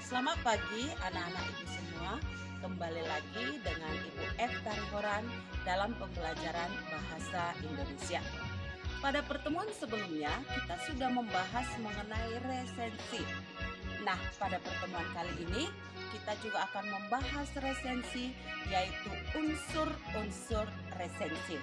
Selamat pagi anak-anak ibu semua. Kembali lagi dengan Ibu F. Tarihoran dalam pembelajaran Bahasa Indonesia. Pada pertemuan sebelumnya kita sudah membahas mengenai resensi. Nah, pada pertemuan kali ini kita juga akan membahas resensi, yaitu unsur-unsur resensi.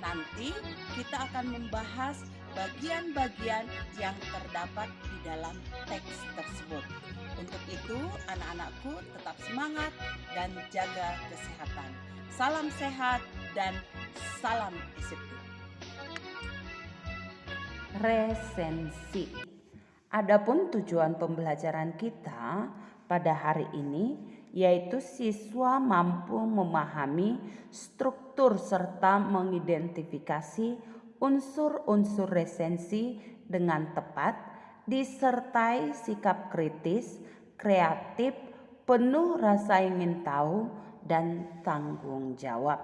Nanti kita akan membahas bagian-bagian yang terdapat di dalam teks tersebut. Untuk itu, anak-anakku tetap semangat dan jaga kesehatan. Salam sehat dan salam disiplin. Resensi. Adapun tujuan pembelajaran kita pada hari ini yaitu siswa mampu memahami struktur serta mengidentifikasi unsur-unsur resensi dengan tepat, disertai sikap kritis, kreatif, penuh rasa ingin tahu, dan tanggung jawab.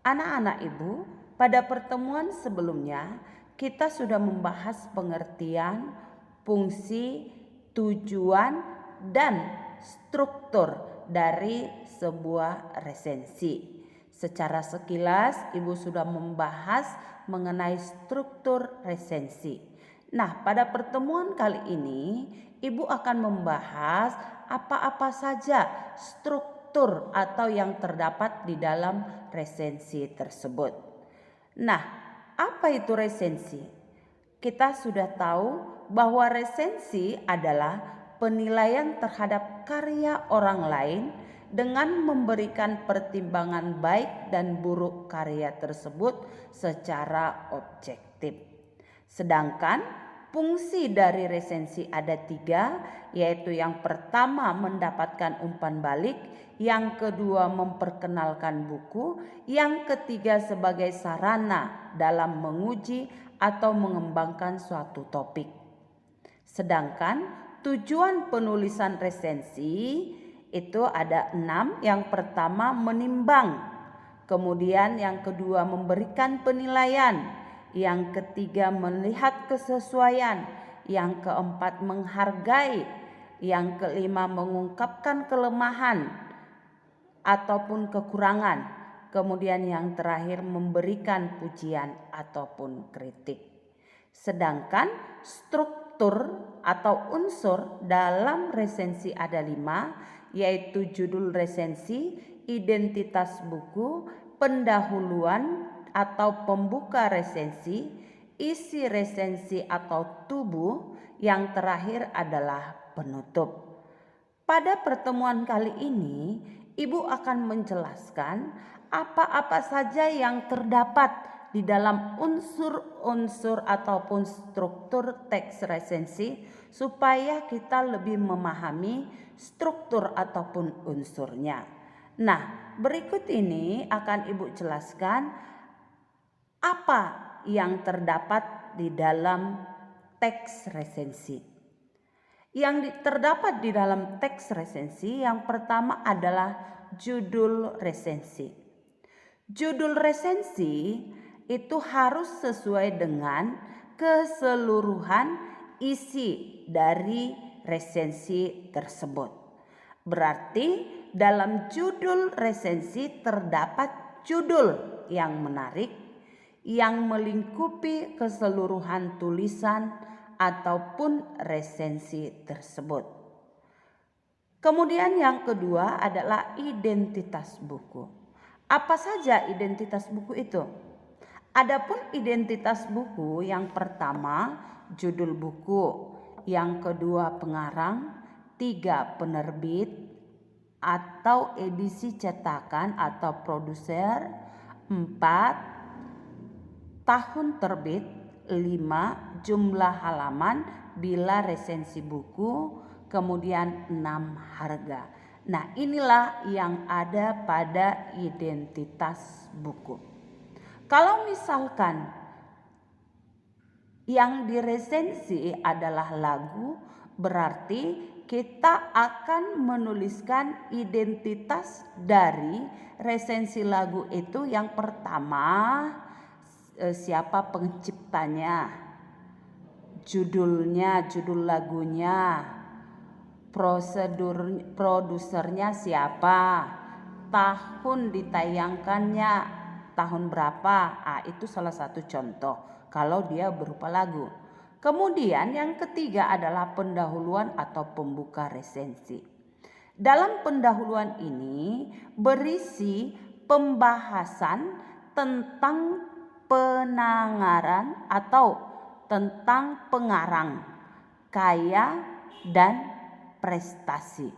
Anak-anak ibu, pada pertemuan sebelumnya kita sudah membahas pengertian, fungsi, tujuan, dan struktur dari sebuah resensi. Secara sekilas ibu sudah membahas mengenai struktur resensi. Nah, pada pertemuan kali ini ibu akan membahas apa-apa saja struktur atau yang terdapat di dalam resensi tersebut. Nah, apa itu resensi? Kita sudah tahu bahwa resensi adalah penilaian terhadap karya orang lain dengan memberikan pertimbangan baik dan buruk karya tersebut secara objektif. Sedangkan fungsi dari resensi ada 3, yaitu yang pertama mendapatkan umpan balik, yang kedua memperkenalkan buku, yang ketiga sebagai sarana dalam menguji atau mengembangkan suatu topik. Sedangkan tujuan penulisan resensi itu ada 6. Yang pertama menimbang, kemudian yang kedua memberikan penilaian, yang ketiga melihat kesesuaian, yang keempat menghargai, yang kelima mengungkapkan kelemahan ataupun kekurangan, kemudian yang terakhir memberikan pujian ataupun kritik. Sedangkan struktur atau unsur dalam resensi ada 5, yaitu judul resensi, identitas buku, pendahuluan atau pembuka resensi, isi resensi atau tubuh, yang terakhir adalah penutup. Pada pertemuan kali ini, ibu akan menjelaskan apa-apa saja yang terdapat di dalam unsur-unsur ataupun struktur teks resensi supaya kita lebih memahami struktur ataupun unsurnya. Nah, berikut ini akan ibu jelaskan apa yang terdapat di dalam teks resensi. Yang terdapat di dalam teks resensi yang pertama adalah judul resensi. Judul resensi itu harus sesuai dengan keseluruhan isi dari resensi tersebut. Berarti dalam judul resensi terdapat judul yang menarik, yang melingkupi keseluruhan tulisan ataupun resensi tersebut. Kemudian yang kedua adalah identitas buku. Apa saja identitas buku itu? Adapun identitas buku, yang pertama judul buku, yang kedua pengarang, 3 penerbit atau edisi cetakan atau produser, 4 tahun terbit, 5 jumlah halaman bila resensi buku, kemudian 6 harga. Nah, inilah yang ada pada identitas buku. Kalau misalkan yang diresensi adalah lagu, berarti kita akan menuliskan identitas dari resensi lagu itu. Yang pertama, siapa penciptanya, judulnya, judul lagunya, produsernya siapa, tahun ditayangkannya tahun berapa. Itu salah satu contoh kalau dia berupa lagu. Kemudian yang ketiga adalah pendahuluan atau pembuka resensi. Dalam pendahuluan ini berisi pembahasan tentang penangaran atau tentang pengarang, karya, dan prestasi.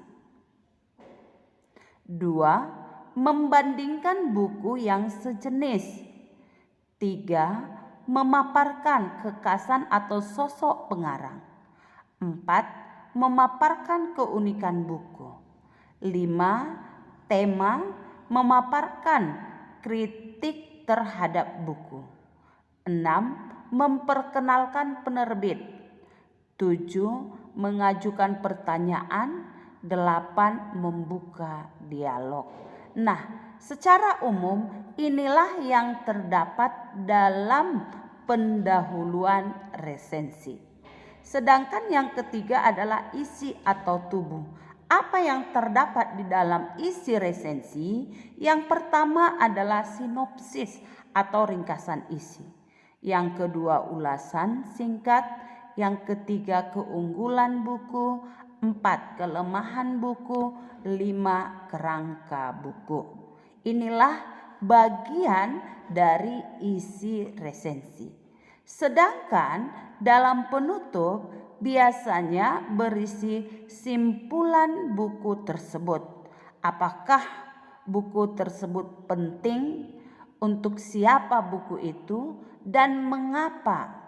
2. Membandingkan buku yang sejenis. 3. Memaparkan kekasan atau sosok pengarang. 4. Memaparkan keunikan buku. 5. Tema, memaparkan kritik terhadap buku. 6. Memperkenalkan penerbit. 7. Mengajukan pertanyaan. 8. Membuka dialog. Nah, secara umum inilah yang terdapat dalam pendahuluan resensi. Sedangkan yang ketiga adalah isi atau tubuh. Apa yang terdapat di dalam isi resensi? Yang pertama adalah sinopsis atau ringkasan isi. Yang kedua ulasan singkat. Yang ketiga keunggulan buku. 4. Kelemahan buku. 5. Kerangka buku. Inilah bagian dari isi resensi. Sedangkan dalam penutup biasanya berisi simpulan buku tersebut. Apakah buku tersebut penting, untuk siapa buku itu, dan mengapa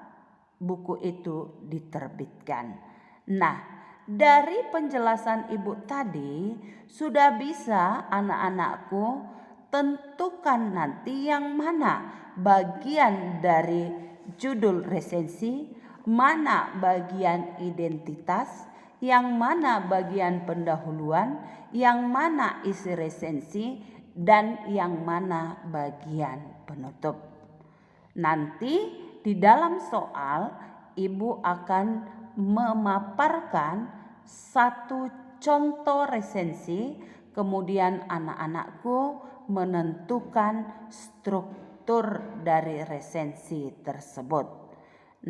buku itu diterbitkan. Nah, dari penjelasan Ibu tadi sudah bisa anak-anakku tentukan nanti yang mana bagian dari judul resensi, mana bagian identitas, yang mana bagian pendahuluan, yang mana isi resensi, dan yang mana bagian penutup. Nanti di dalam soal Ibu akan memaparkan satu contoh resensi, kemudian anak-anakku menentukan struktur dari resensi tersebut.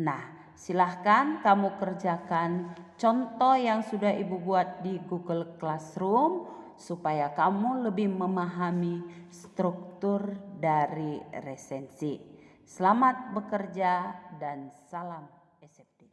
Nah, silahkan kamu kerjakan contoh yang sudah Ibu buat di Google Classroom supaya kamu lebih memahami struktur dari resensi. Selamat bekerja dan salam SFD.